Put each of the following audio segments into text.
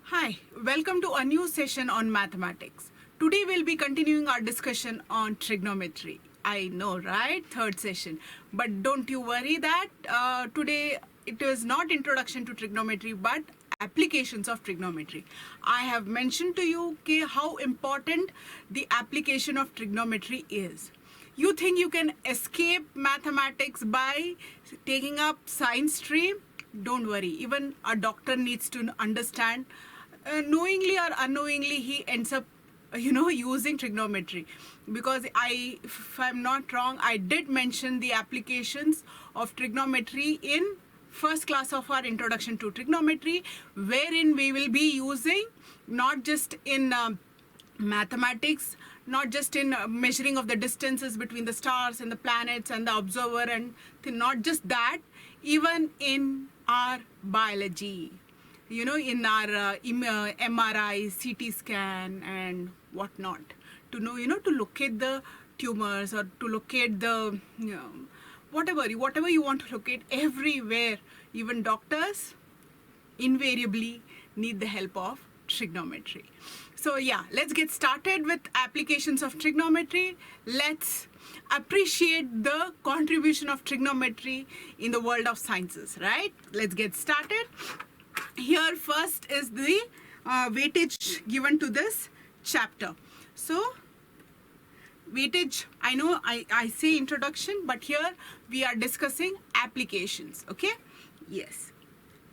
Hi, welcome to a new session on mathematics. Today we'll be continuing our discussion on trigonometry. I know, right? Third session. But don't you worry that today it is not introduction to trigonometry but applications of trigonometry. I have mentioned to you how important the application of trigonometry is. You think you can escape mathematics by taking up science stream? Don't worry, even a doctor needs to understand, knowingly or unknowingly he ends up using trigonometry, because if I'm not wrong, I did mention the applications of trigonometry in first class of our introduction to trigonometry, wherein we will be using not just in mathematics, not just in measuring of the distances between the stars and the planets and the observer, and not just that, even in our biology, in our MRI, CT scan and whatnot, to know, to locate the tumors or to locate the, whatever you want to locate everywhere. Even doctors invariably need the help of trigonometry. So yeah, let's get started with applications of trigonometry. Let's appreciate the contribution of trigonometry in the world of sciences, right? Let's get started. Here first is the weightage given to this chapter. So weightage, I know I say introduction, but here we are discussing applications, okay? Yes.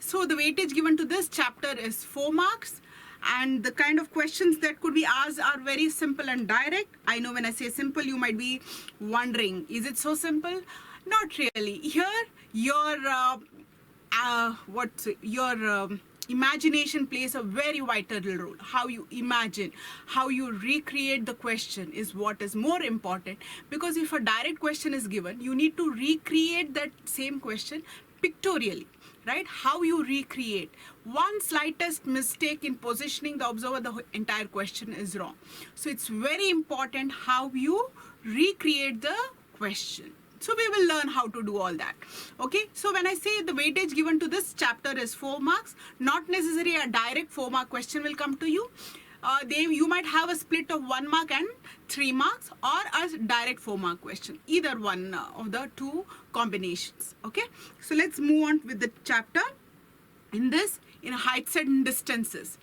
So the weightage given to this chapter is 4 marks, and the kind of questions that could be asked are very simple and direct. I know when I say simple, you might be wondering, is it so simple? Not really. Here, your imagination plays a very vital role. How you imagine, how you recreate the question is what is more important, because if a direct question is given, you need to recreate that same question pictorially, right? How you recreate. One slightest mistake in positioning the observer, the entire question is wrong. So it's very important how you recreate the question. So we will learn how to do all that. Okay, so when I say the weightage given to this chapter is 4 marks, not necessarily a direct 4-mark question will come to you. You might have a split of 1 mark and 3 marks, or a direct 4-mark question, either one of the two combinations. Okay, so let's move on with the chapter. In this, in heights and distances,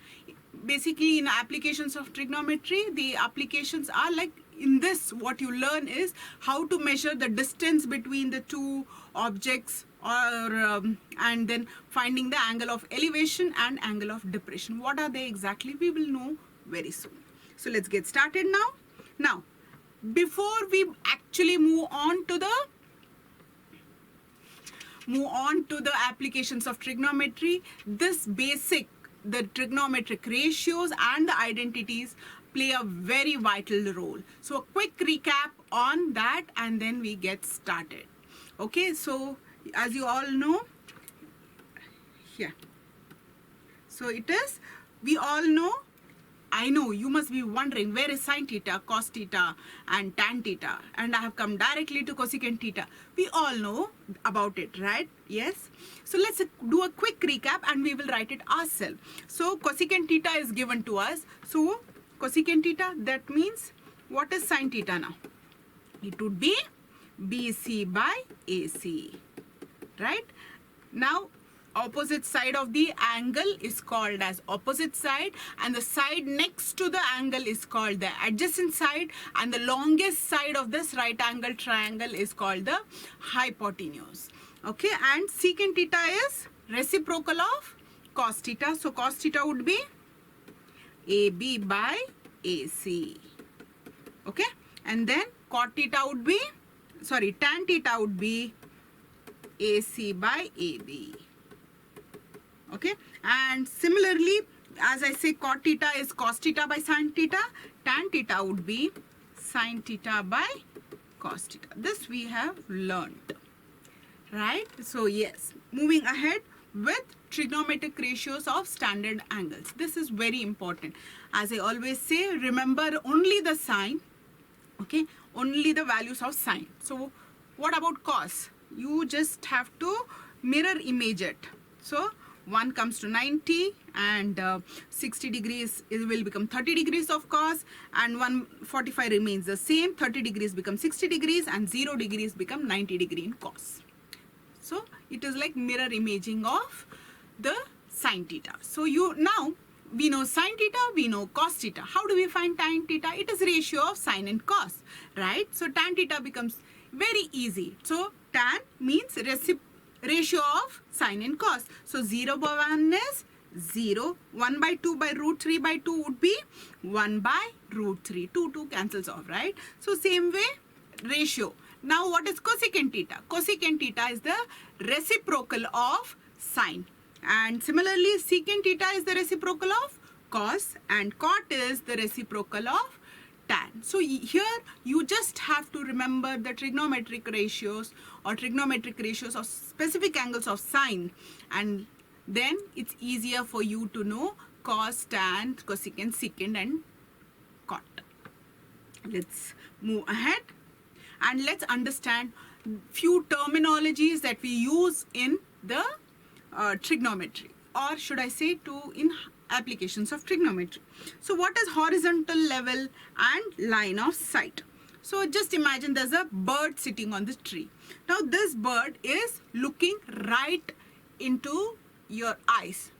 basically in applications of trigonometry, the applications are like, in this what you learn is how to measure the distance between the two objects, or and then finding the angle of elevation and angle of depression. What are they exactly? We will know very soon. So let's get started now. Now, before we actually move on to the applications of trigonometry, this basic, the trigonometric ratios and the identities play a very vital role. So a quick recap on that and then we get started. Okay, so as you all know, here, so it is, we all know, I know you must be wondering, where is sine theta, cos theta and tan theta, and I have come directly to cosecant theta. We all know about it, right? Yes. So let's do a quick recap and we will write it ourselves. So cosecant theta is given to us. So cosecant theta, that means, what is sine theta now? It would be BC by AC, right? Now, opposite side of the angle is called as opposite side, and the side next to the angle is called the adjacent side, and the longest side of this right angle triangle is called the hypotenuse. Okay, and secant theta is reciprocal of cos theta. So cos theta would be AB by AC. Okay, and then cot theta would be, sorry, tan theta would be AC by AB. Okay, and similarly, as I say, cot theta is cos theta by sin theta, tan theta would be sin theta by cos theta. This we have learned, right? So yes, moving ahead with trigonometric ratios of standard angles. This is very important. As I always say, remember only the sign, okay, only the values of sine. So what about cos? You just have to mirror image it. So 1 comes to 90, and 60 degrees it will become 30 degrees of cos, and 145 remains the same. 30 degrees become 60 degrees, and 0 degrees become 90 degree in cos. So it is like mirror imaging of the sine theta. So now we know sine theta, we know cos theta. How do we find tan theta? It is ratio of sine and cos, right? So tan theta becomes very easy. So tan means ratio of sine and cos. So 0 by 1 is 0. 1 by 2 by root 3 by 2 would be 1 by root 3. 2 cancels off, right? So same way, ratio. Now what is cosecant theta? Cosecant theta is the reciprocal of sine. And similarly, secant theta is the reciprocal of cos, and cot is the reciprocal of tan. So here you just have to remember the trigonometric ratios or trigonometric ratios of specific angles of sine, and then it's easier for you to know cos, tan, cosecant, secant and cot. Let's move ahead and let's understand few terminologies that we use in the trigonometry, or should I say in applications of trigonometry. So what is horizontal level and line of sight? So just imagine there's a bird sitting on the tree. Now this bird is looking right into your eyes,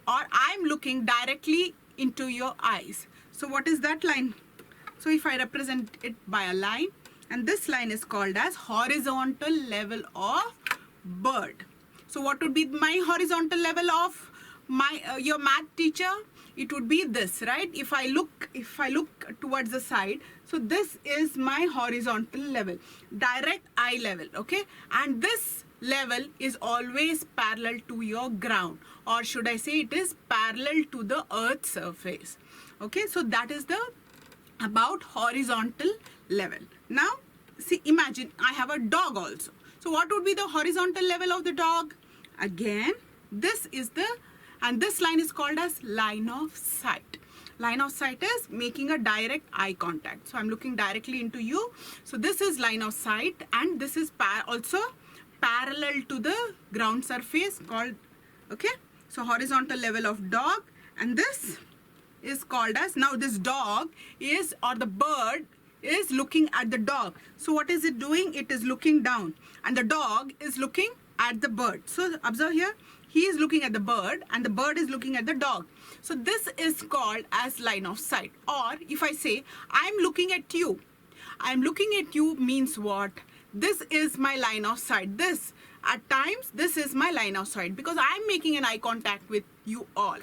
or I'm looking directly into your eyes. So what is that line? So if I represent it by a line, and this line is called as horizontal level of bird. So what would be my horizontal level of your math teacher? It would be this, right? If I look towards the side, so this is my horizontal level, direct eye level, okay? And this level is always parallel to your ground, or should I say it is parallel to the earth's surface, okay? So that is about horizontal level. Now see, imagine I have a dog also. So what would be the horizontal level of the dog? Again, this is and this line is called as line of sight. Line of sight is making a direct eye contact. So I'm looking directly into you. So this is line of sight, and this is also parallel to the ground surface called, okay? So horizontal level of dog, and this is called as, now this dog is, or the bird is looking at the dog. So what is it doing? It is looking down, and the dog is looking at the bird. So observe here, he is looking at the bird and the bird is looking at the dog. So this is called as line of sight. Or if I say I'm looking at you, I'm looking at you means what? This is my line of sight. This, at times, this is my line of sight because I'm making an eye contact with you all.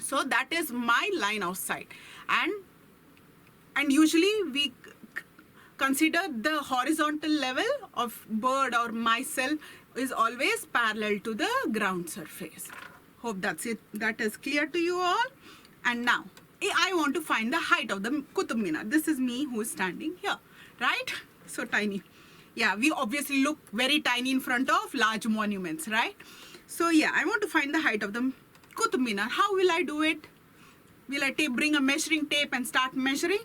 So that is my line of sight. And usually we consider the horizontal level of bird or myself is always parallel to the ground surface. Hope that's it. That is clear to you all. And now I want to find the height of the Qutub Minar. This is me who is standing here, right? So tiny. Yeah, we obviously look very tiny in front of large monuments, right? So yeah, I want to find the height of the Qutub Minar. How will I do it? Will I bring a measuring tape and start measuring?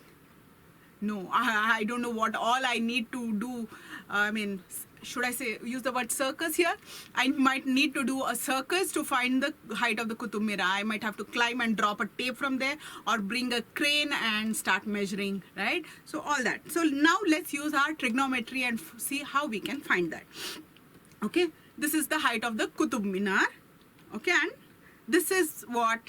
No, I don't know what all I need to do. I mean, should I say, use the word circus here? I might need to do a circus to find the height of the Qutub Minar. I might have to climb and drop a tape from there, or bring a crane and start measuring, right? So all that. So now let's use our trigonometry and see how we can find that. Okay, this is the height of the Qutub Minar. Okay, and this is what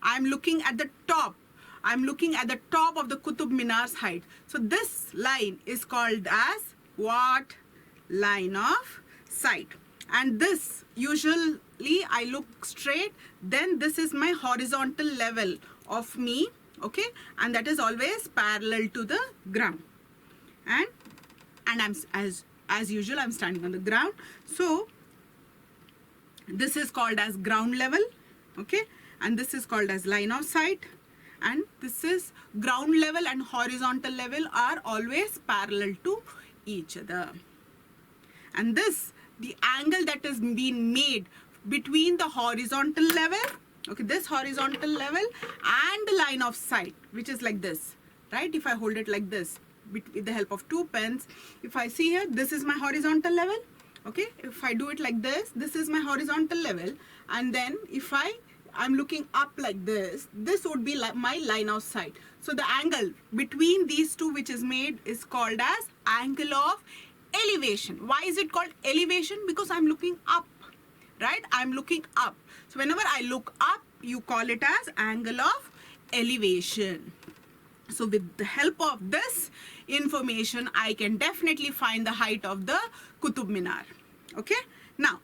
I'm looking at the top. I'm looking at the top of the Qutub Minar's height. So this line is called as what? Line of sight. And this, usually I look straight, then this is my horizontal level of me, okay? And that is always parallel to the ground. And I'm, as usual, I'm standing on the ground. So this is called as ground level, okay? And this is called as line of sight. And this is ground level and horizontal level are always parallel to each other. And this, the angle that is being made between the horizontal level, okay, this horizontal level and the line of sight, which is like this, right? If I hold it like this with the help of two pens, if I see here, this is my horizontal level Okay, if I do it like this is my horizontal level, and then if I'm looking up like this would be like my line of sight. So the angle between these two which is made is called as angle of elevation. Why is it called elevation? Because I'm looking up, right? I'm looking up. So whenever I look up, you call it as angle of elevation. So with the help of this information, I can definitely find the height of the Qutub Minar. Okay. Now,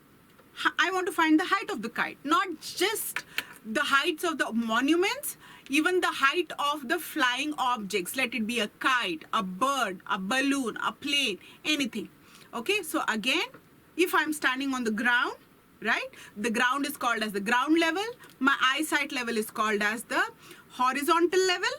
I want to find the height of the kite, not just the heights of the monuments, even the height of the flying objects. Let it be a kite, a bird, a balloon, a plane, anything. Okay. So again, if I'm standing on the ground, right, the ground is called as the ground level. My eyesight level is called as the horizontal level.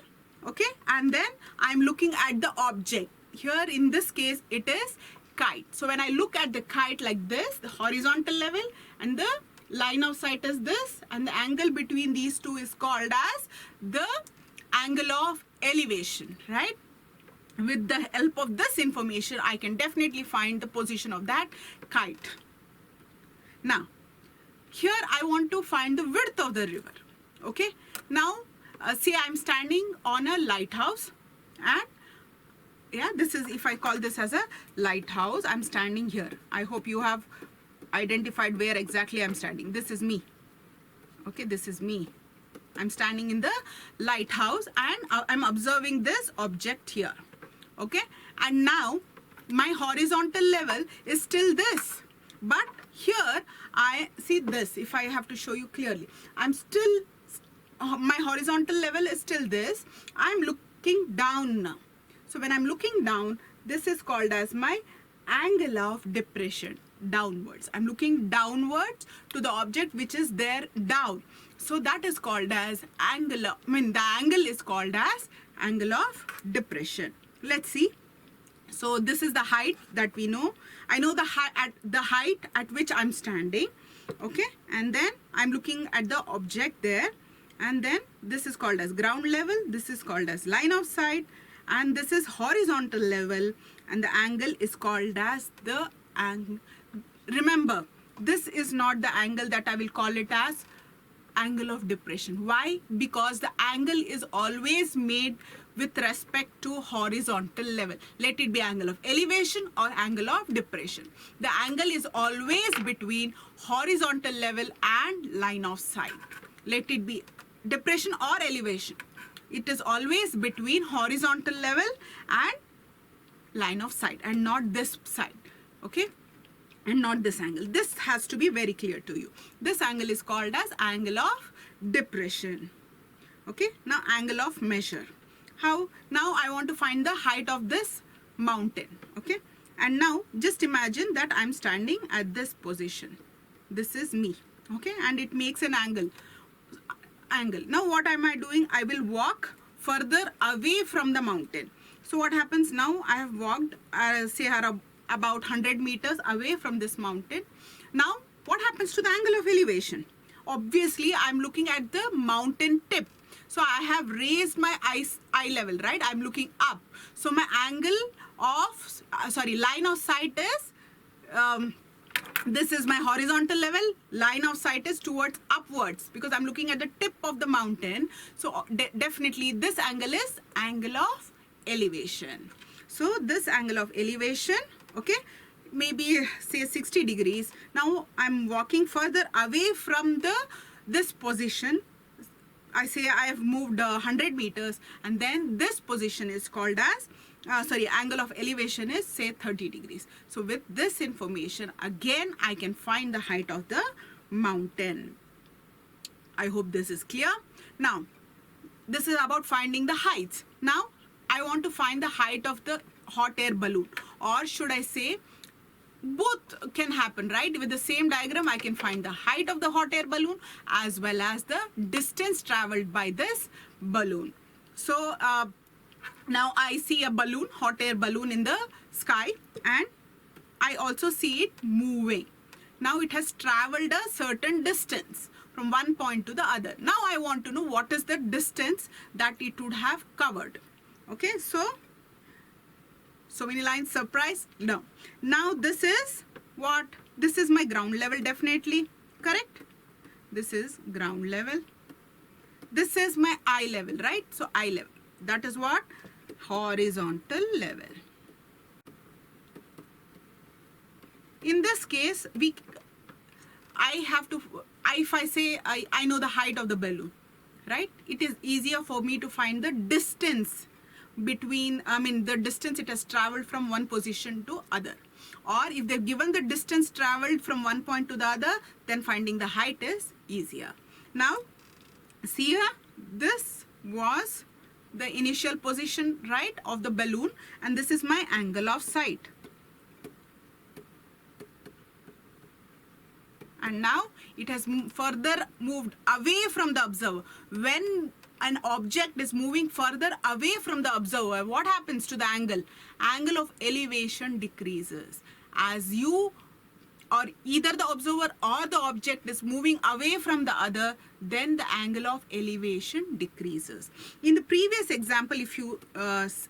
Okay, and then I'm looking at the object. Here in this case it is kite. So when I look at the kite like this, the horizontal level, and the line of sight is this, and the angle between these two is called as the angle of elevation, right? With the help of this information, I can definitely find the position of that kite. Now, here I want to find the width of the river. Okay, now say I'm standing on a lighthouse, and yeah, this is, if I call this as a lighthouse, I'm standing here. I hope you have identified where exactly I'm standing. This is me. Okay, this is me. I'm standing in the lighthouse, and I'm observing this object here. Okay, and now my horizontal level is still this, but here I see this. If I have to show you clearly, I'm still, my horizontal level is still this. I'm looking down now. So when I'm looking down, this is called as my angle of depression, downwards. I'm looking downwards to the object which is there down. So that is called as angle of, the angle is called as angle of depression. Let's see. So this is the height that we know. I know the height at which I'm standing. Okay, and then I'm looking at the object there. And then this is called as ground level, this is called as line of sight, and this is horizontal level, and the angle is called as the angle. Remember, this is not the angle that I will call it as angle of depression. Why? Because the angle is always made with respect to horizontal level. Let it be angle of elevation or angle of depression. The angle is always between horizontal level and line of sight. Let it be depression or elevation. It is always between horizontal level and line of sight, and not this side. Okay, and not this angle. This has to be very clear to you. This angle is called as angle of depression. Okay, now angle of measure. How? Now I want to find the height of this mountain. Okay, and now just imagine that I'm standing at this position. This is me. Okay, and it makes an angle. Now what am I doing? I will walk further away from the mountain. So what happens now? I have walked say about 100 meters away from this mountain. Now what happens to the angle of elevation? Obviously I'm looking at the mountain tip. So I have raised my eye level, right? I'm looking up. So my angle of line of sight is this is my horizontal level, line of sight is towards upwards because I'm looking at the tip of the mountain. So definitely this angle is angle of elevation. So this angle of elevation, okay, maybe say 60 degrees. Now I'm walking further away from this position. I say I have moved 100 meters, and then this position is called as angle of elevation is say 30 degrees. So with this information, again I can find the height of the mountain. I hope this is clear. Now this is about finding the heights. Now I want to find the height of the hot air balloon, or should I say both can happen, right? With the same diagram I can find the height of the hot air balloon as well as the distance traveled by this balloon. So now I see a balloon, hot air balloon in the sky, and I also see it moving. Now it has traveled a certain distance from one point to the other. Now I want to know what is the distance that it would have covered. Okay, so many lines, surprise? No. Now this is what? This is my ground level, definitely, correct? This is ground level. This is my eye level, right? So eye level, that is what? Horizontal level. In this case, if I say I know the height of the balloon, right? It is easier for me to find the distance between, the distance it has traveled from one position to other. Or if they've given the distance traveled from one point to the other, then finding the height is easier. Now, see here, this was the initial position, right, of the balloon, and this is my angle of sight. And now it has further moved away from the observer. When an object is moving further away from the observer, what happens to the angle? Angle of elevation decreases. As you, or either the observer or the object is moving away from the other, then the angle of elevation decreases. In the previous example, if you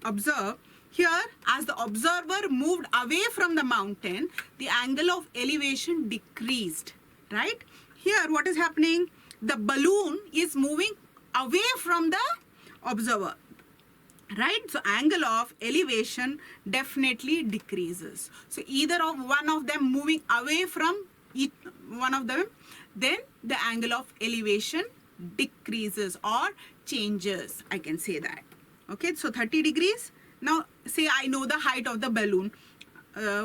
observe, here, as the observer moved away from the mountain, the angle of elevation decreased, right? Here, what is happening? The balloon is moving away from the observer, right? So, angle of elevation definitely decreases. So, either of one of them moving away from each one of them, then the angle of elevation decreases or changes, I can say that. Okay, so 30 degrees. Now, say I know the height of the balloon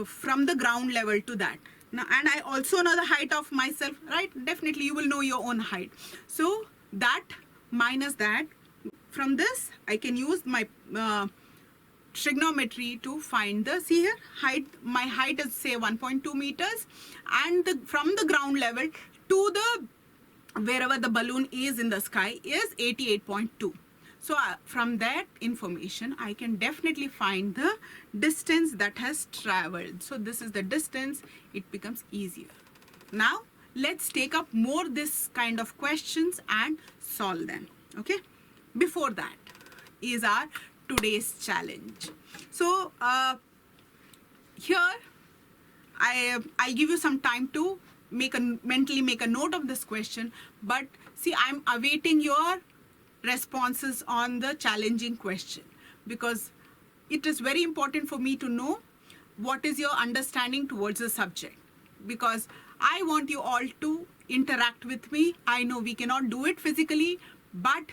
from the ground level to that. Now, and I also know the height of myself, right? Definitely you will know your own height. So, that minus that, from this, I can use my trigonometry to find the, see here, height. My height is say 1.2 meters, and from the ground level to the, wherever the balloon is in the sky, is 88.2. So from that information, I can definitely find the distance that has traveled. So this is the distance, it becomes easier. Now, let's take up more this kind of questions and solve them, okay? Before that is our today's challenge. So here, I'll give you some time to mentally make a note of this question, but see, I'm awaiting your responses on the challenging question, because it is very important for me to know what is your understanding towards the subject, because I want you all to interact with me. I know we cannot do it physically, but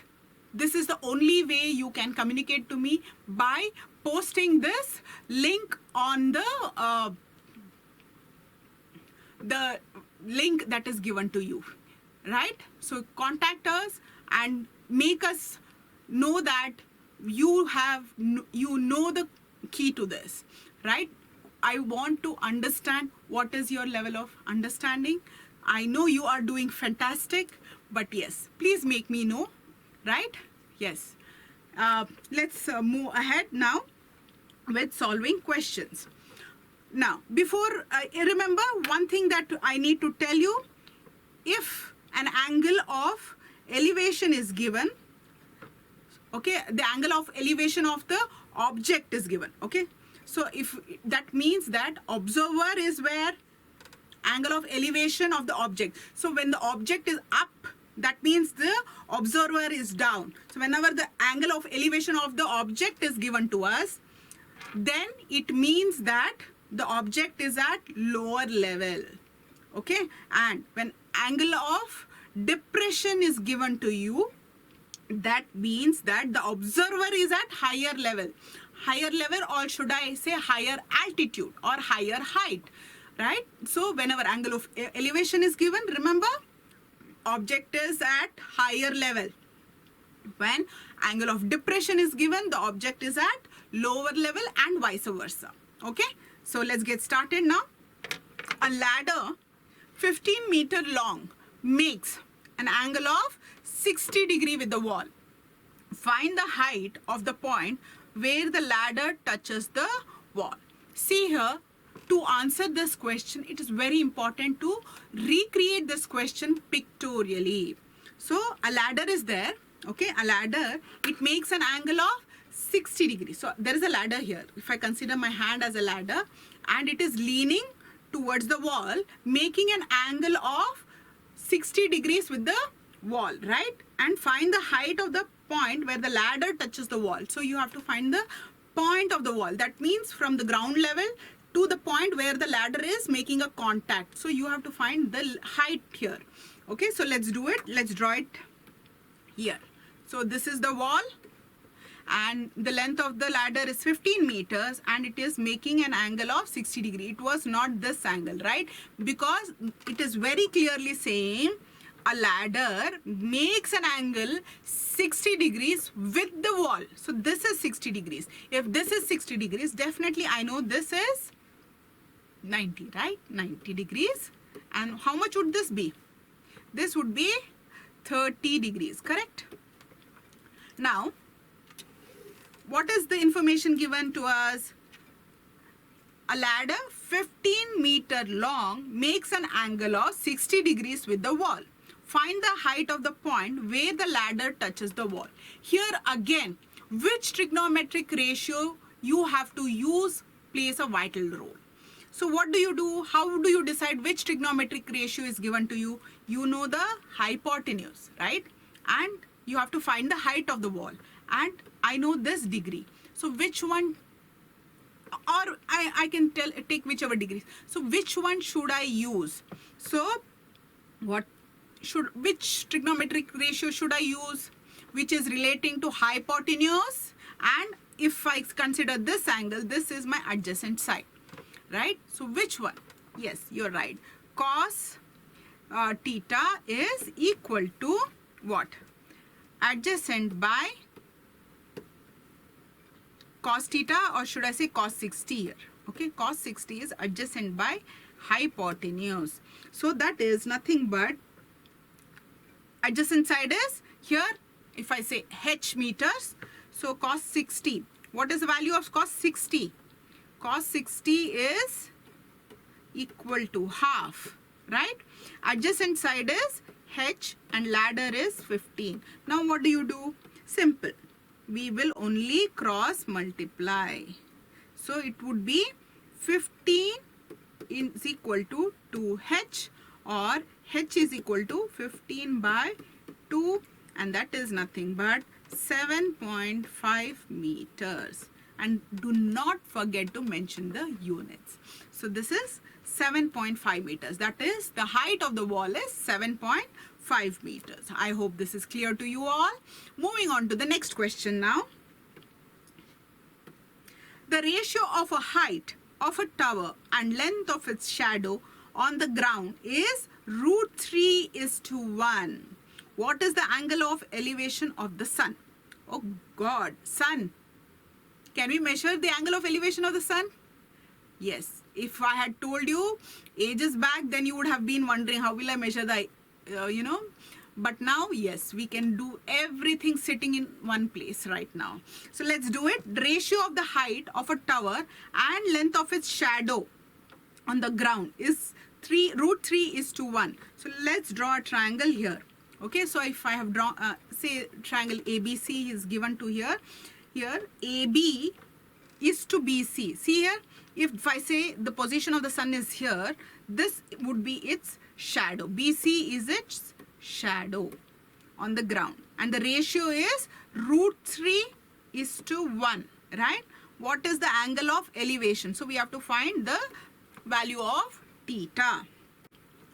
this is the only way you can communicate to me, by posting this link on the link that is given to you, right? So contact us and make us know that you know the key to this, right? I want to understand what is your level of understanding. I know you are doing fantastic, but yes, please make me know, right? Yes. Let's move ahead now with solving questions. Now, before, remember one thing that I need to tell you: if an angle of elevation is given, okay, the angle of elevation of the object is given, okay? So if that means that observer is where, angle of elevation of the object. So when the object is up, that means the observer is down. So whenever the angle of elevation of the object is given to us, then it means that the object is at lower level, okay? And when angle of depression is given to you, that means that the observer is at higher level, or should I say higher altitude or higher height, right? So whenever angle of elevation is given, remember, object is at higher level. When angle of depression is given, the object is at lower level, and vice versa, okay? So let's get started now. A ladder 15 meter long makes an angle of 60 degree with the wall. Find the height of the point where the ladder touches the wall. See here, to answer this question, it is very important to recreate this question pictorially. So a ladder is there, okay? A ladder, it makes an angle of 60 degrees. So there is a ladder here. If I consider my hand as a ladder, and it is leaning towards the wall, making an angle of 60 degrees with the wall, right? And find the height of the point where the ladder touches the wall. So you have to find the point of the wall. That means from the ground level to the point where the ladder is making a contact. So you have to find the height here. Okay, so let's do it. Let's draw it here. So this is the wall, and the length of the ladder is 15 meters, and it is making an angle of 60 degrees. It was not this angle, right? Because it is very clearly saying a ladder makes an angle 60 degrees with the wall. So this is 60 degrees. If this is 60 degrees, definitely I know this is 90, right? 90 degrees. And how much would this be? This would be 30 degrees, correct? Now, what is the information given to us? A ladder 15 meter long makes an angle of 60 degrees with the wall. Find the height of the point where the ladder touches the wall. Here again, which trigonometric ratio you have to use plays a vital role. So what do you do? How do you decide which trigonometric ratio is given to you? You know the hypotenuse, right? And you have to find the height of the wall. And I know this degree. So which one, or I can take whichever degrees. So which one should I use? So which trigonometric ratio should I use? Which is relating to hypotenuse, and if I consider this angle, this is my adjacent side, right? So which one? Yes, you're right. Cos theta is equal to what? Adjacent by cos theta, or should I say cos 60 here? Okay, cos 60 is adjacent by hypotenuse. So that is nothing but adjacent side is here. If I say h meters, so cos 60. What is the value of cos 60? Cos 60 is equal to half, right? Adjacent side is h and ladder is 15. Now what do? Simple. We will only cross multiply. So it would be 15 is equal to 2h, or h is equal to 15 by 2, and that is nothing but 7.5 meters. And do not forget to mention the units. So this is 7.5 meters. That is, the height of the wall is 7.5 meters. I hope this is clear to you all. Moving on to the next question now. The ratio of a height of a tower and length of its shadow on the ground is √3:1. What is the angle of elevation of the sun? Oh God, sun. Can we measure the angle of elevation of the sun? Yes. If I had told you ages back, then you would have been wondering, how will I measure the, But now, yes, we can do everything sitting in one place right now. So let's do it. Ratio of the height of a tower and length of its shadow on the ground is √3:1. So let's draw a triangle here. Okay, so if I have drawn, say triangle ABC is given to here. Here AB is to BC. See here, if I say the position of the sun is here, this would be its shadow. BC is its shadow on the ground, and the ratio is √3:1, right? What is the angle of elevation? So we have to find the value of theta.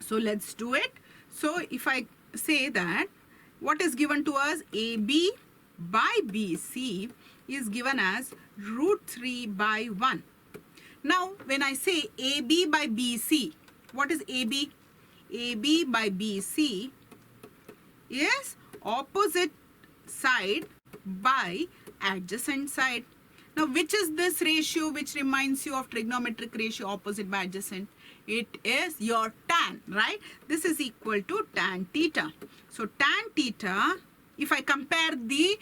So let's do it. So if I say that what is given to us, AB by BC is given as √3/1. Now when I say AB by BC, what is AB? AB by BC is opposite side by adjacent side. Now which is this ratio which reminds you of trigonometric ratio opposite by adjacent? It is your tan, right? This is equal to tan theta. So tan theta, if I compare the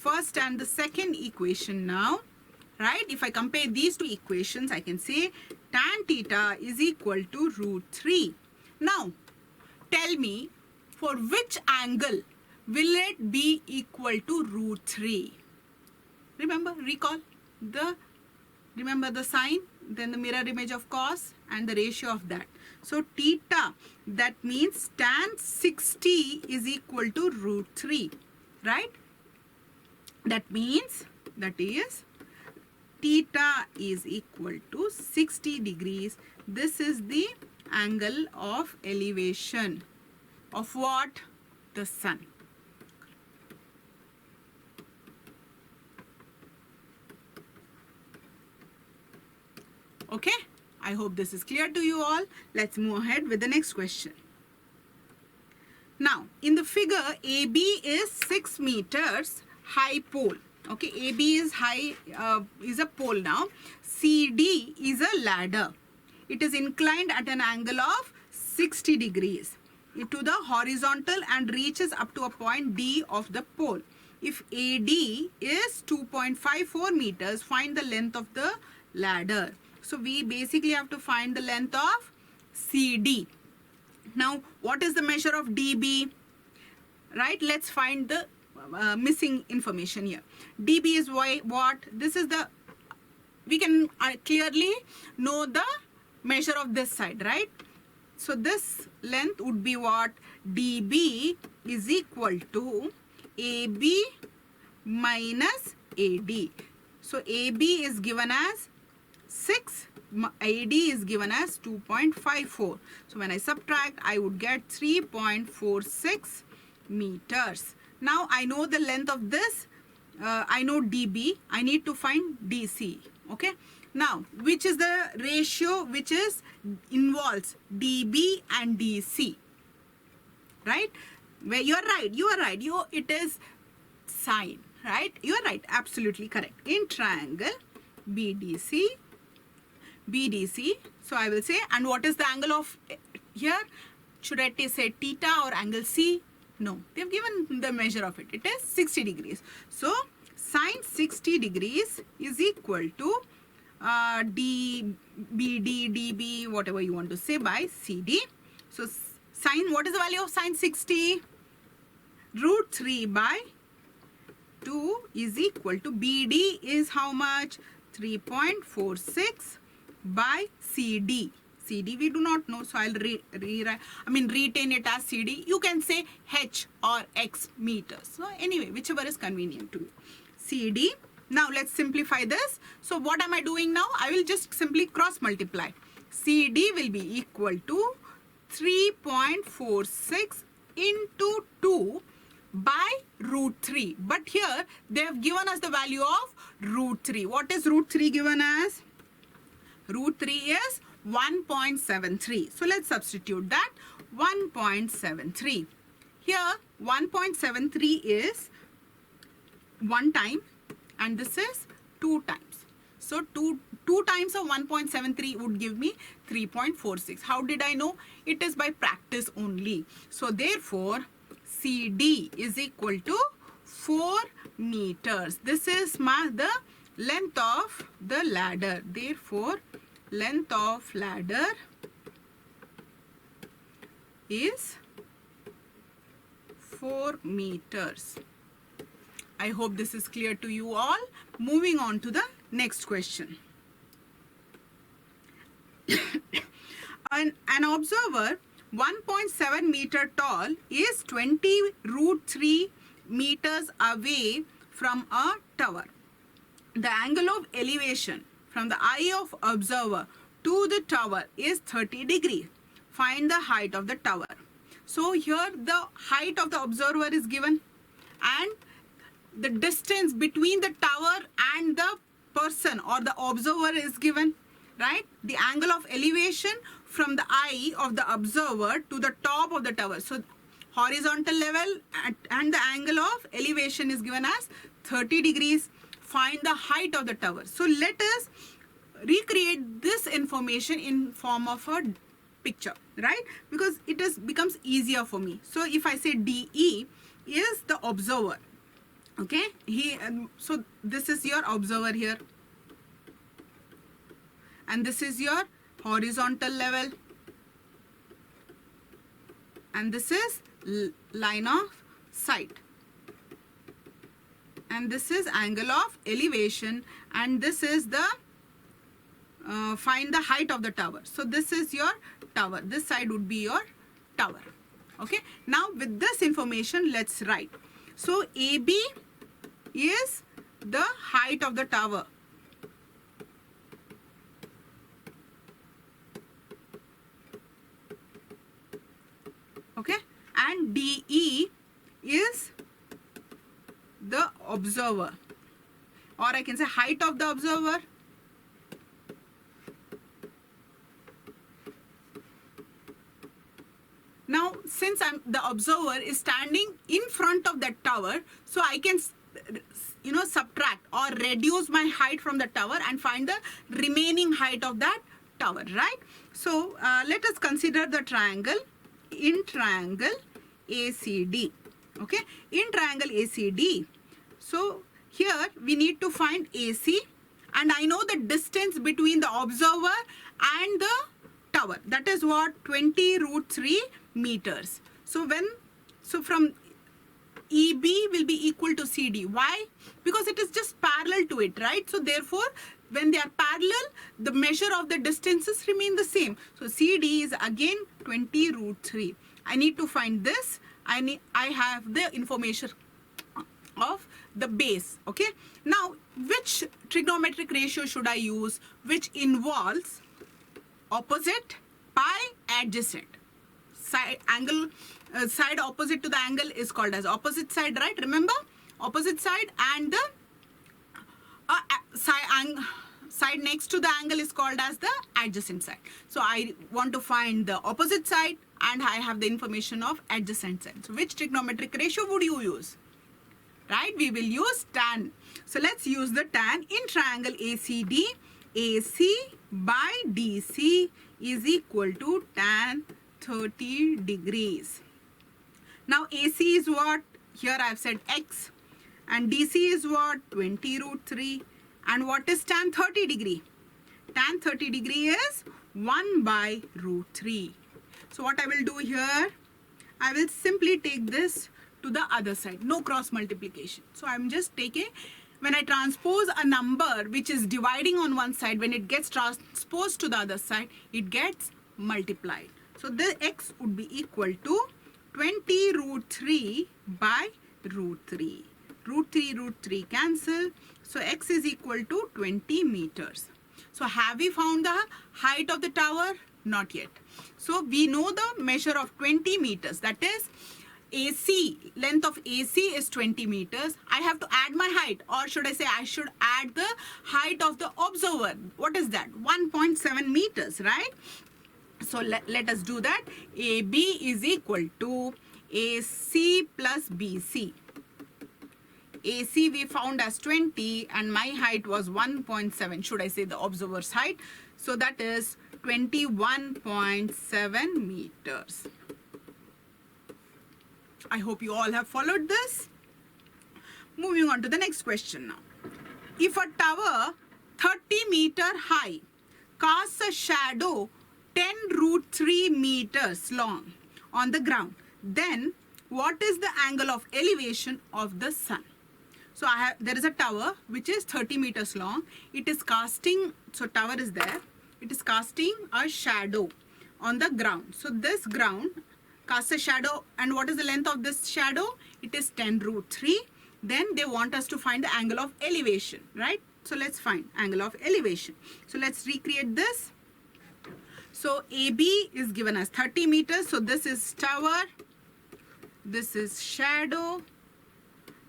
first and the second equation now, right? If I compare these two equations, I can say tan theta is equal to √3. Now, tell me, for which angle will it be equal to √3? Remember, recall remember the sign. then the mirror image of cos, and the ratio of that. So theta, that means tan 60 is equal to root 3, right? That means, that is, theta is equal to 60 degrees. This is the angle of elevation of what? The sun. Okay, I hope this is clear to you all. Let's move ahead with the next question. Now, in the figure, AB is 6 meters high pole. Okay, AB is high, is a pole now. CD is a ladder. It is inclined at an angle of 60 degrees to the horizontal and reaches up to a point D of the pole. If AD is 2.54 meters, find the length of the ladder. So we basically have to find the length of CD. Now, what is the measure of DB? Right, let's find the missing information here. DB is what? This is the, we can clearly know the measure of this side, right? So this length would be what? DB is equal to AB minus AD. So AB is given as 6, AD is given as 2.54. So when I subtract, I would get 3.46 meters. Now I know the length of this. I know DB. I need to find DC. Okay. Now, which is the ratio which is involves DB and DC? Right? Where you are right. You are right. It is sine. Right? You are right. Absolutely correct. In triangle BDC. So I will say, and what is the angle of here? Should I say theta or angle C? No, they have given the measure of it. It is 60 degrees. So sine 60 degrees is equal to DB, whatever you want to say, by CD. So sine, what is the value of sine 60? Root 3 by 2 is equal to BD is how much? 3.46 by CD. CD we do not know, so I'll retain it as CD. You can say H or X meters. So anyway, whichever is convenient to you. CD. Now let's simplify this. So what am I doing now? I will just simply cross multiply. CD will be equal to 3.46 into 2 by root 3. But here they have given us the value of root 3. What is root 3 given as? Root 3 is 1.73. So let's substitute that. 1.73. Here 1.73 is 1 time and this is 2 times. So 2 times of 1.73 would give me 3.46. How did I know? It is by practice only. So therefore CD is equal to 4 meters. This is the length of the ladder. Therefore length of ladder is 4 meters. I hope this is clear to you all. Moving on to the next question. An observer 1.7 meter tall is 20 root 3 meters away from a tower. The angle of elevation from the eye of observer to the tower is 30 degrees. Find the height of the tower. So here the height of the observer is given and the distance between the tower and the person or the observer is given, right? The angle of elevation from the eye of the observer to the top of the tower. So horizontal level and the angle of elevation is given as 30 degrees. Find the height of the tower. So let us recreate this information in form of a picture, right? Because it becomes easier for me. So if I say DE is the observer, okay? So this is your observer here. And this is your horizontal level. And this is line of sight. And this is angle of elevation. And this is the find the height of the tower. So this is your tower. This side would be your tower. Okay. Now with this information, let's write. So AB is the height of the tower. Okay. And DE is the observer, or I can say height of the observer. Now, since the observer is standing in front of that tower, so I can, subtract or reduce my height from the tower and find the remaining height of that tower, right? So, let us consider the triangle, in triangle ACD. Okay, in triangle ACD. So, here we need to find AC, and I know the distance between the observer and the tower. That is what? 20 root 3 meters. So from EB will be equal to CD. Why? Because it is just parallel to it, right? So therefore, when they are parallel, the measure of the distances remain the same. So CD is again 20 root 3. I need to find this. I have the information of the base. Okay. Now, which trigonometric ratio should I use? Which involves opposite by adjacent. Side opposite to the angle is called as opposite side, right? Remember, opposite side, and the side next to the angle is called as the adjacent side. So I want to find the opposite side, and I have the information of adjacent side. So which trigonometric ratio would you use? Right? We will use tan. So let's use the tan. In triangle ACD, AC by DC is equal to tan 30 degrees. Now AC is what? Here I have said X, and DC is what? 20 root 3. And what is tan 30 degree? Tan 30 degree is 1 by root 3. So what I will do here, I will simply take this to the other side. No cross multiplication. So I'm just taking, when I transpose a number which is dividing on one side, when it gets transposed to the other side, it gets multiplied. So the X would be equal to 20 root 3 by root 3. Root 3 cancel. So X is equal to 20 meters. So have we found the height of the tower? Not yet. So we know the measure of 20 meters. That is AC, length of AC is 20 meters. I have to add my height, or should I say I should add the height of the observer. What is that? 1.7 meters, right? So let us do that. AB is equal to AC plus BC. AC we found as 20 and my height was 1.7. Should I say the observer's height? So that is 21.7 meters. I hope you all have followed this. Moving on to the next question now. If a tower 30 meter high casts a shadow 10 root 3 meters long on the ground, then what is the angle of elevation of the sun? So there is a tower which is 30 meters long. It is casting, so tower is there. It is casting a shadow on the ground. So this ground casts a shadow, and what is the length of this shadow? It is 10 root 3. Then they want us to find the angle of elevation, right? So let's find angle of elevation. So let's recreate this. So AB is given as 30 meters. So this is tower, this is shadow,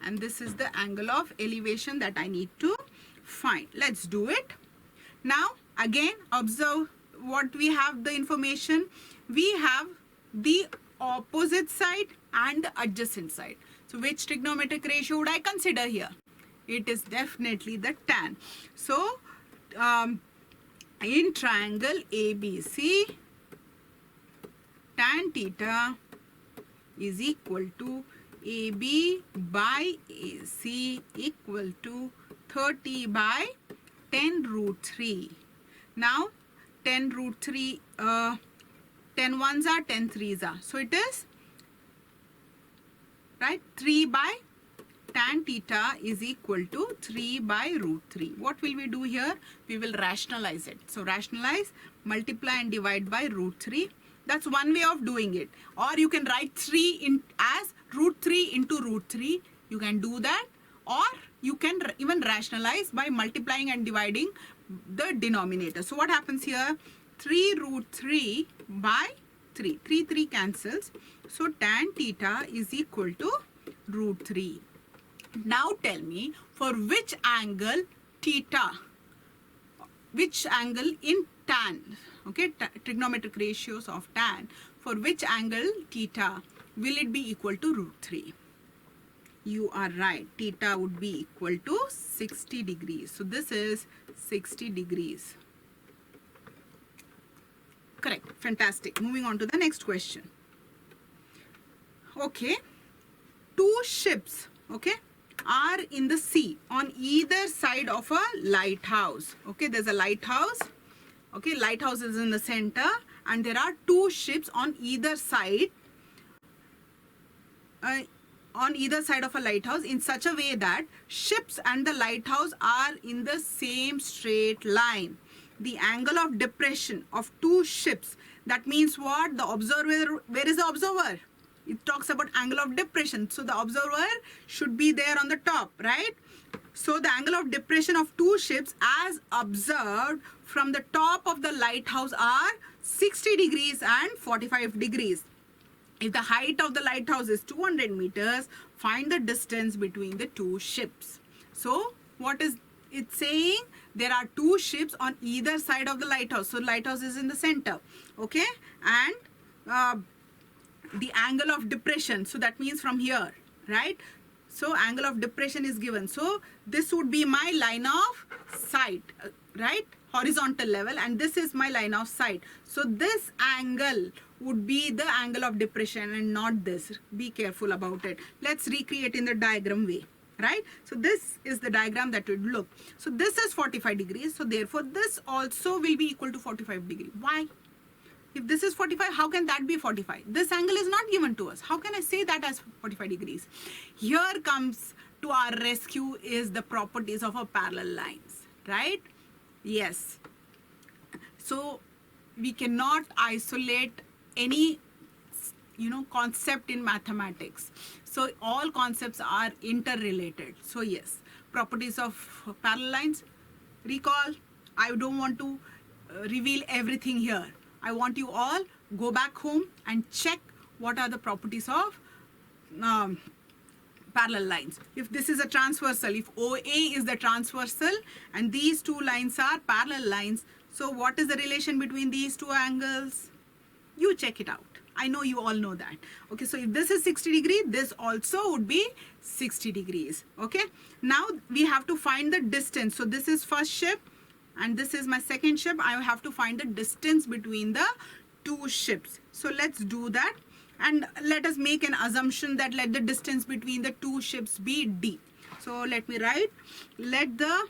and this is the angle of elevation that I need to find. Let's do it. Now again observe what we have the information. We have the opposite side and the adjacent side. So which trigonometric ratio would I consider here? It is definitely the tan. So in triangle ABC, tan theta is equal to AB by AC equal to 30 by 10 root 3. Now 10 root 3, 10 ones are 10 threes are. So it is, right, 3 by tan theta is equal to 3 by root 3. What will we do here? We will rationalize it. So rationalize, multiply and divide by root 3. That's one way of doing it. Or you can write 3 in as root 3 into root 3. You can do that. Or you can even rationalize by multiplying and dividing the denominator. So what happens here? 3 root 3 by 3. 3 cancels. So tan theta is equal to root 3. Now tell me, for which angle theta, which angle in tan, okay, trigonometric ratios of tan, for which angle theta will it be equal to root 3? You are right, theta would be equal to 60 degrees. So this is 60 degrees. Correct, fantastic. Moving on to the next question. Okay, two ships, okay, are in the sea on either side of a lighthouse. Okay, there's a lighthouse. Okay, lighthouse is in the center and there are two ships on either side. On either side of a lighthouse in such a way that ships and the lighthouse are in the same straight line. The angle of depression of two ships, that means what? The observer, where is the observer? It talks about angle of depression. So the observer should be there on the top, right? So the angle of depression of two ships as observed from the top of the lighthouse are 60 degrees and 45 degrees. If the height of the lighthouse is 200 meters, find the distance between the two ships. So what is it saying? There are two ships on either side of the lighthouse. So lighthouse is in the center, okay? And the angle of depression, so that means from here, right? So angle of depression is given. So this would be my line of sight, right? Horizontal level, and this is my line of sight. So this angle would be the angle of depression and not this. Be careful about it. Let's recreate in the diagram way, right? So this is the diagram that would look. So this is 45 degrees. So therefore this also will be equal to 45 degrees. Why? If this is 45, how can that be 45? This angle is not given to us. How can I say that as 45 degrees? Here comes to our rescue is the properties of our parallel lines, right? Yes. So we cannot isolate any, concept in mathematics. So all concepts are interrelated. So yes, properties of parallel lines. Recall, I don't want to reveal everything here. I want you all go back home and check what are the properties of parallel lines. If this is a transversal, if OA is the transversal and these two lines are parallel lines, so what is the relation between these two angles? You check it out. I know you all know that. Okay, so if this is 60 degrees, this also would be 60 degrees. Okay, now we have to find the distance. So this is first ship and this is my second ship. I have to find the distance between the two ships. So let's do that. And let us make an assumption that let the distance between the two ships be d. So let me write, let the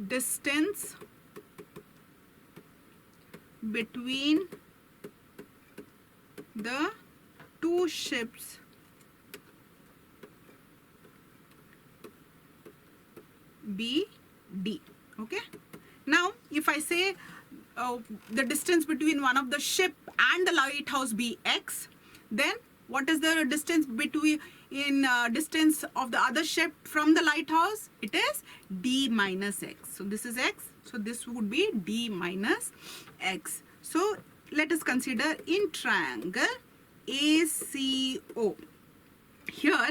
distance between the two ships be d. Okay. Now if I say the distance between one of the ship and the lighthouse be x, then what is the distance between distance of the other ship from the lighthouse? It is d minus x. So this is x. So this would be d minus x. So let us consider in triangle ACO. Here,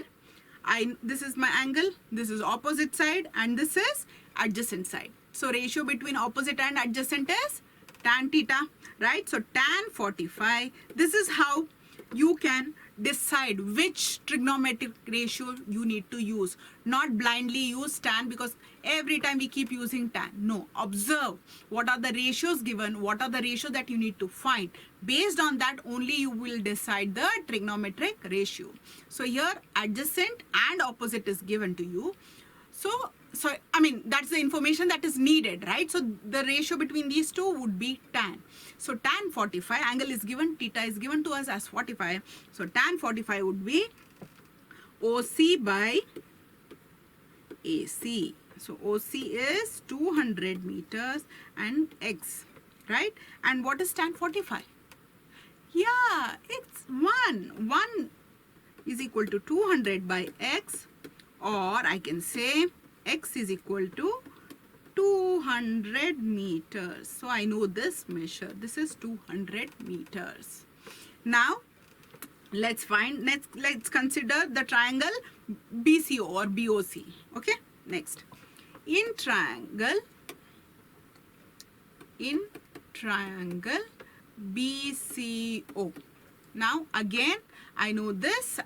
this is my angle, this is opposite side, and this is adjacent side. So ratio between opposite and adjacent is tan theta, right? So tan 45. This is how you can decide which trigonometric ratio you need to use. Not blindly use tan, because every time we keep using tan. No, observe what are the ratios given, what are the ratios that you need to find. Based on that only you will decide the trigonometric ratio. So here adjacent and opposite is given to you. So I mean, that's the information that is needed, right? So the ratio between these two would be tan. So tan 45, angle is given, theta is given to us as 45. So tan 45 would be OC by AC. So OC is 200 meters and X, right? And what is tan 45? Yeah, it's 1. 1 is equal to 200 by X, or I can say X is equal to 200 meters. So I know this measure. This is 200 meters. Now let's consider the triangle BCO or BOC. Okay, next. In triangle BCO. Now again, I know this,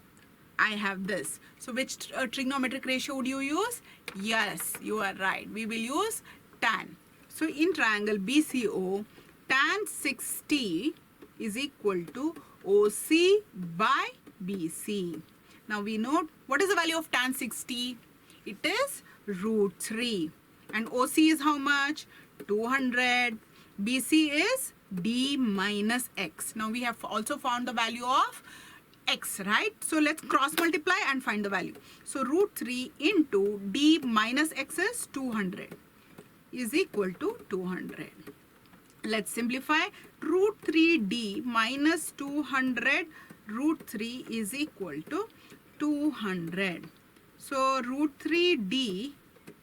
I have this. So which trigonometric ratio would you use? Yes, you are right. We will use tan. So in triangle BCO, tan 60 is equal to OC by BC. Now we know what is the value of tan 60? It is root 3. And OC is how much? 200. BC is D minus X. Now we have also found the value of X, right? So let's cross multiply and find the value. So root 3 into D minus X is 200 is equal to 200. Let's simplify. Root 3D minus 200 root 3 is equal to 200. So root 3D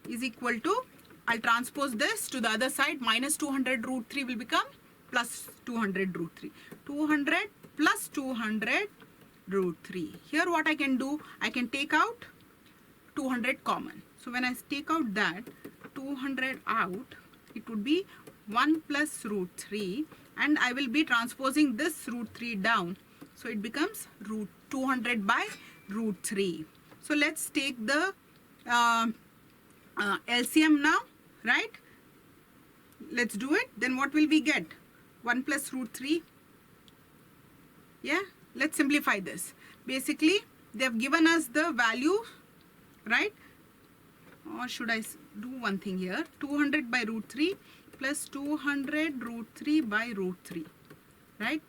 is equal to, I'll transpose this to the other side, minus 200 root 3 will become plus 200 root 3. 200 plus 200 root 3. Here what I can do, I can take out 200 common. So when I take out that 200 out, it would be 1 plus root 3, and I will be transposing this root 3 down. So it becomes root 200 by root 3. So let's take the LCM now, right? Let's do it. Then what will we get? 1 plus root 3. Yeah, let's simplify this. Basically, they have given us the value, right? Or should I do one thing here? 200 by root 3 plus 200 root 3 by root 3, right?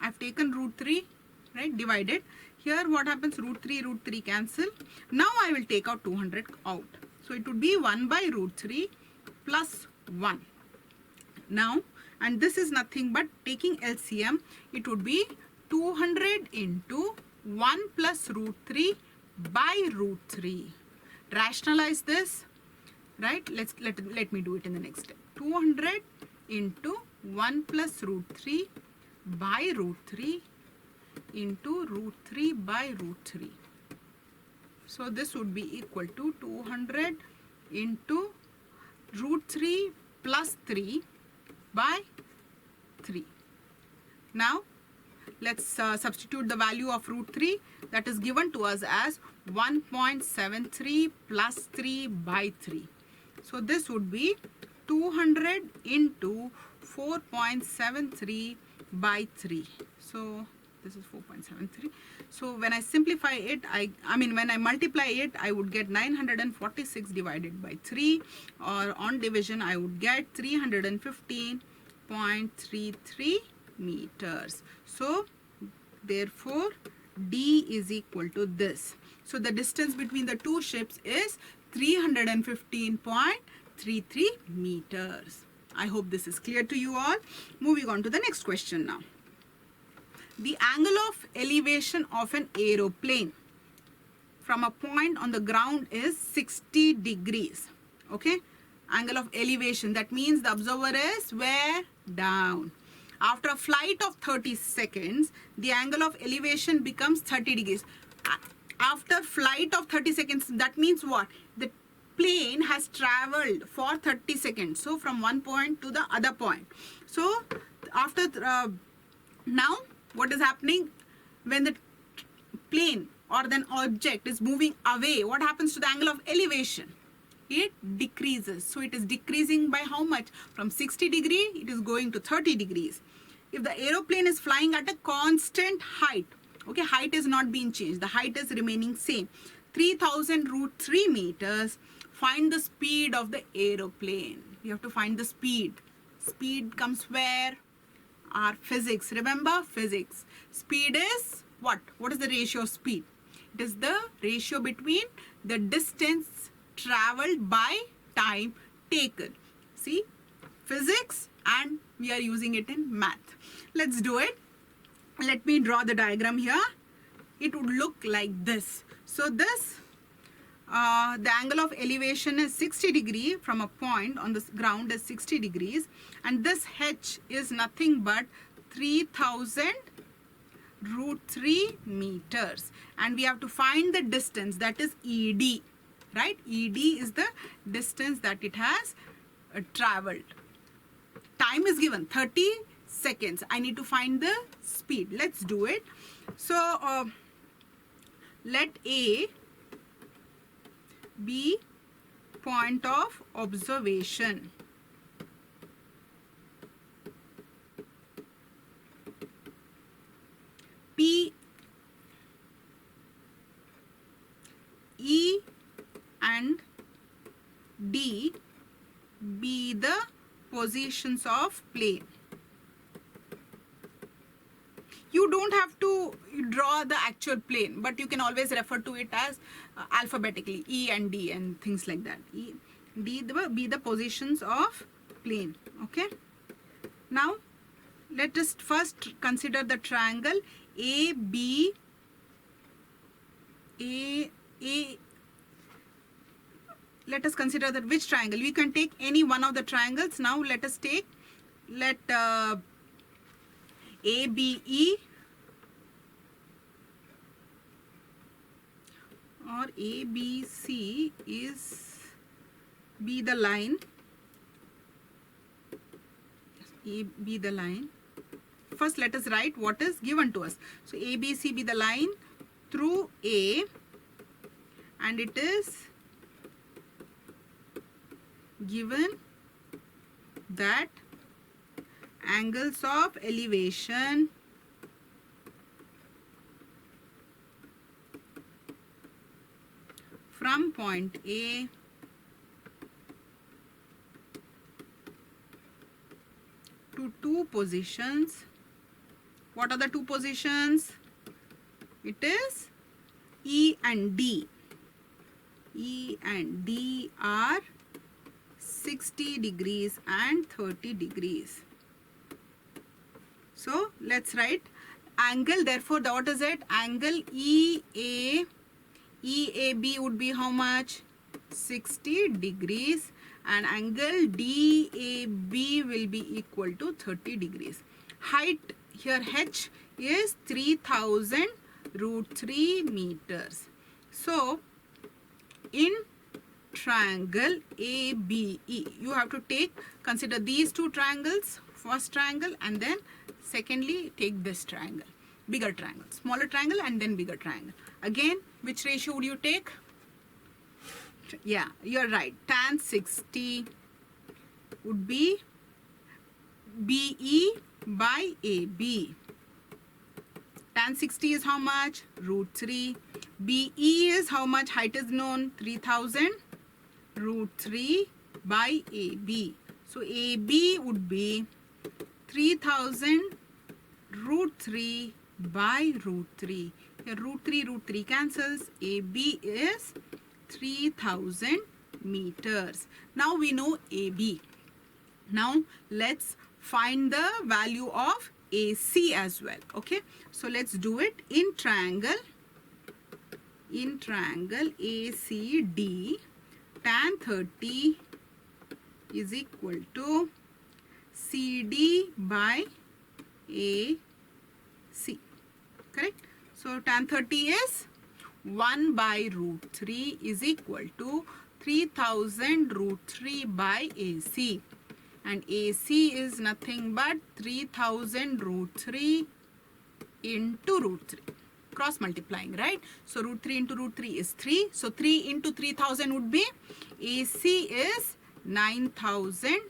I've taken root 3, right, divided. Here what happens? Root 3 cancel. Now I will take out 200 out. So it would be 1 by root 3 plus 1. Now, and this is nothing but taking LCM, it would be 200 into 1 plus root 3 by root 3. Rationalize this, right? Let me do it in the next step. 200 into 1 plus root 3 by root 3 into root 3 by root 3. So this would be equal to 200 into root 3 plus 3 by 3. Now let's substitute the value of root 3 that is given to us as 1.73 plus 3 by 3. So this would be 200 into 4.73 by 3. So this is 4.73. So when I simplify it, when I multiply it, I would get 946 divided by 3, or on division I would get 315.33 meters. So therefore D is equal to this. So the distance between the two ships is 315.33 meters. I hope this is clear to you all. Moving on to the next question now. The angle of elevation of an aeroplane from a point on the ground is 60 degrees. Okay, angle of elevation, that means the observer is where? Down. After a flight of 30 seconds, the angle of elevation becomes 30 degrees. After flight of 30 seconds, that means what? The plane has traveled for 30 seconds. So from one point to the other point. So after now what is happening? When the plane or then object is moving away, what happens to the angle of elevation? It decreases. So it is decreasing by how much? From 60 degree, it is going to 30 degrees. If the aeroplane is flying at a constant height, okay, height is not being changed, the height is remaining same, 3000 root 3 meters, find the speed of the aeroplane. We have to find the speed. Speed comes where? Our physics. Remember physics. Speed is what? What is the ratio of speed? It is the ratio between the distance traveled by time taken. See, physics, and we are using it in math. Let's do it. Let me draw the diagram here. It would look like this. So this, the angle of elevation is 60 degree from a point on the ground is 60 degrees, and this h is nothing but 3000 root 3 meters, and we have to find the distance, that is ED, right? ED is the distance that it has traveled. Time is given 30 seconds. I need to find the speed. Let's do it. So let A be point of observation. P, E and D be the positions of plane. You don't have to draw the actual plane, but you can always refer to it as alphabetically, E and D and things like that. E, D be the positions of plane. Okay. Now, let us first consider the triangle AB. Let us consider that which triangle. We can take any one of the triangles. Now let us take, ABE or ABC is be the line. Be the line. First let us write what is given to us. So ABC be the line through A, and it is given that angles of elevation from point A to two positions. What are the two positions? It is E and D. E and D are 60 degrees and 30 degrees. So let's write angle. Therefore, what is it? Angle EAB would be how much? 60 degrees, and angle DAB will be equal to 30 degrees. Height here h is 3000 root 3 meters. So in triangle ABE, you have to consider these two triangles, first triangle, and then secondly take this triangle, bigger triangle, smaller triangle, and then bigger triangle. Again, which ratio would you take? Yeah, you're right. Tan 60 would be BE by AB. Tan 60 is how much? Root 3. BE is how much? Height is known, 3000 root 3 by AB. So AB would be 3000 root 3 by root 3. Here root 3 cancels. AB is 3000 meters. Now we know AB. Now let's find the value of AC as well. Okay, so let's do it in triangle. In triangle ACD, tan 30 is equal to CD by AC. Correct? So tan 30 is 1 by root 3 is equal to 3000 root 3 by AC. And AC is nothing but 3000 root 3 into root 3. Cross multiplying, right? So root 3 into root 3 is 3. So 3 into 3000 would be, AC is 9000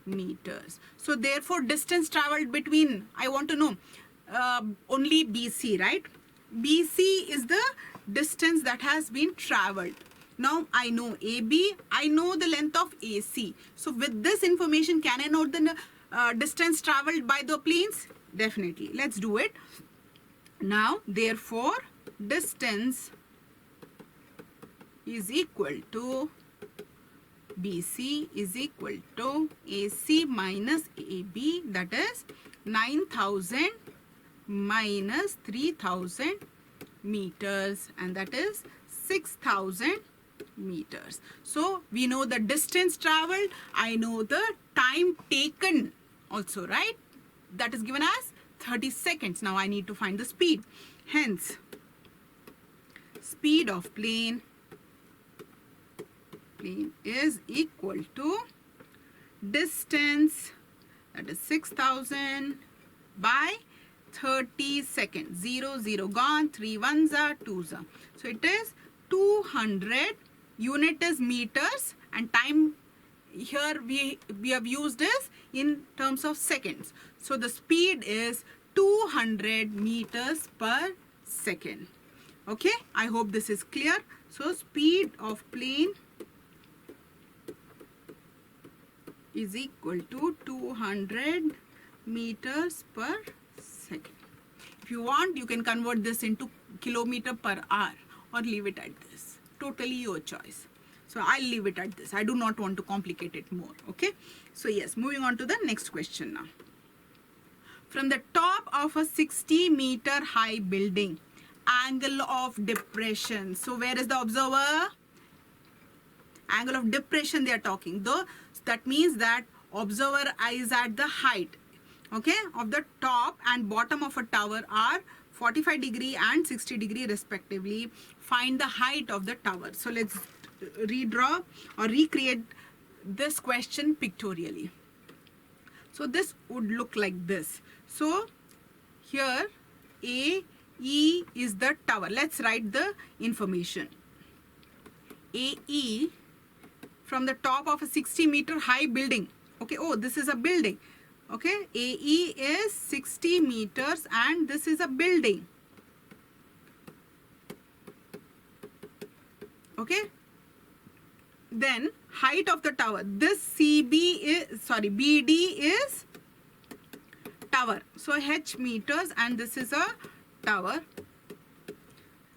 meters. So therefore distance traveled between, I want to know only BC, right? BC is the distance that has been traveled. Now I know AB, I know the length of AC. So with this information, can I note the distance traveled by the planes? Definitely. Let's do it. Now, therefore, distance is equal to BC is equal to AC minus AB, that is 9,000 minus 3,000 meters, and that is 6,000 meters. So we know the distance traveled, I know the time taken also, right? That is given as 30 seconds. Now I need to find the speed. Hence, speed of plane is equal to distance, that is 6,000 by 30 seconds. 0, 0 gone, 3 ones are 2s are. So it is 200, unit is meters, and time here we have used is in terms of seconds. So the speed is 200 meters per second. Okay, I hope this is clear. So speed of plane is equal to 200 meters per second. If you want, you can convert this into kilometer per hour or leave it at this. Totally your choice. So I'll leave it at this. I do not want to complicate it more. Okay. So yes, moving on to the next question now. From the top of a 60-meter high building, angle of depression. So where is the observer? Angle of depression they are talking. Though that means that observer is at the height, okay, of the top and bottom of a tower are 45 degree and 60 degree respectively. Find the height of the tower. So let's redraw or recreate this question pictorially. So this would look like this. So here AE is the tower. Let's write the information. AE from the top of a 60-meter high building. Okay, oh, this is a building. Okay, AE is 60 meters and this is a building. Okay, then height of the tower. This BD is tower. So H meters and this is a tower.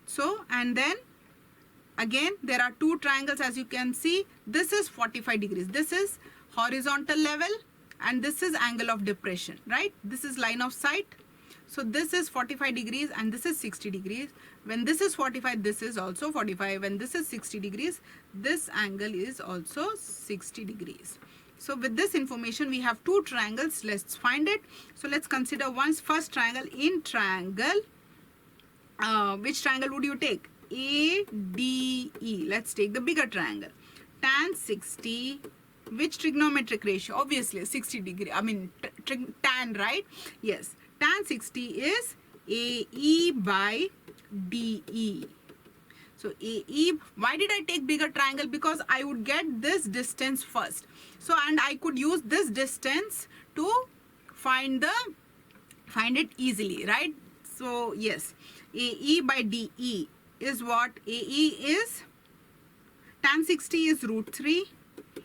So, and then again there are two triangles, as you can see. This is 45 degrees. This is horizontal level and this is angle of depression, right? This is line of sight. So this is 45 degrees and this is 60 degrees. When this is 45, this is also 45. When this is 60 degrees, this angle is also 60 degrees. So with this information, we have two triangles. Let's find it. So let's consider first triangle. In triangle, which triangle would you take? ADE. Let's take the bigger triangle. Tan 60. Which trigonometric ratio? Obviously 60 degree. I mean tan, right? Yes. Tan 60 is AE by DE. So AE, why did I take bigger triangle? Because I would get this distance first. So, and I could use this distance to find it easily, right? So yes, AE by DE is what? AE is tan 60 is √3.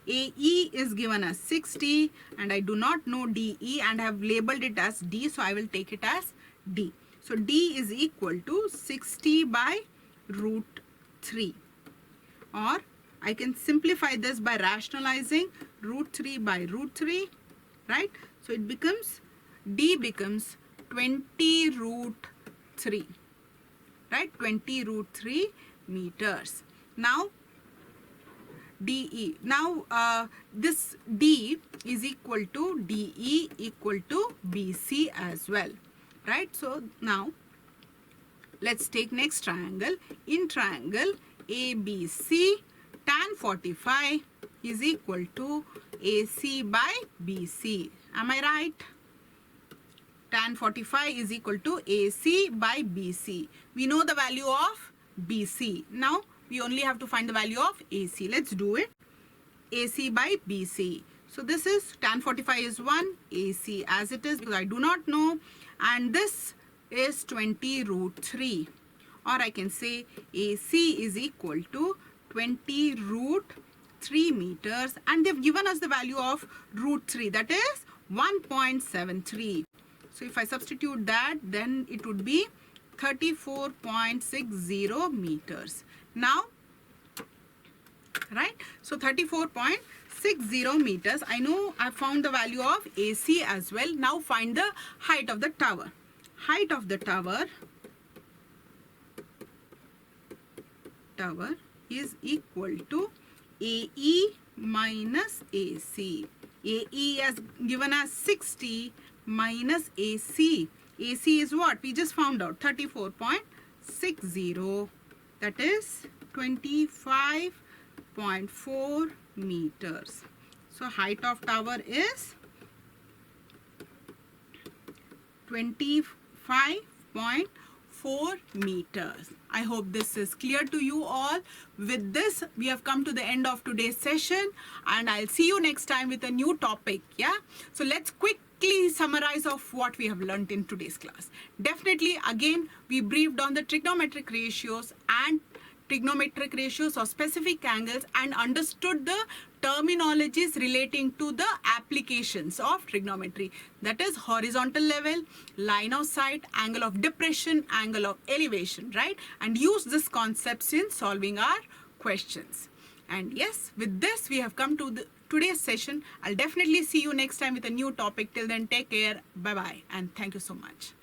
AE is given as 60 and I do not know DE and I have labeled it as D, so I will take it as D. So D is equal to 60 by √3, or I can simplify this by rationalizing √3 by √3, right? So it becomes, D becomes 20 √3, right? 20 √3 meters. Now DE. Now this D is equal to DE equal to BC as well, right? So now let's take next triangle. In triangle ABC, tan 45 is equal to AC by BC. Am I right? Tan 45 is equal to AC by BC. We know the value of BC. Now we only have to find the value of AC. Let's do it. AC by BC. So this is tan 45 is 1, AC as it is because I do not know, and this is 20 √3, or I can say AC is equal to 20 √3 meters, and they've given us the value of √3, that is 1.73. So if I substitute that, then it would be 34.60 meters. Now, right? So 34.60 meters. I know I found the value of AC as well. Now find the height of the tower. Height of the tower is equal to AE minus AC. AE is given as 60 minus AC. AC is what? We just found out 34.60. That is 25.4 meters. So height of tower is 25.4 meters. I hope this is clear to you all. With this, we have come to the end of today's session, and I'll see you next time with a new topic. Yeah. So let's quickly summarize of what we have learned in today's class. Definitely, again, we briefed on the trigonometric ratios of specific angles and understood the terminologies relating to the applications of trigonometry. That is horizontal level, line of sight, angle of depression, angle of elevation, right? And use these concepts in solving our questions. And yes, with this, we have come to today's session. I'll definitely see you next time with a new topic. Till then, take care. Bye-bye. And thank you so much.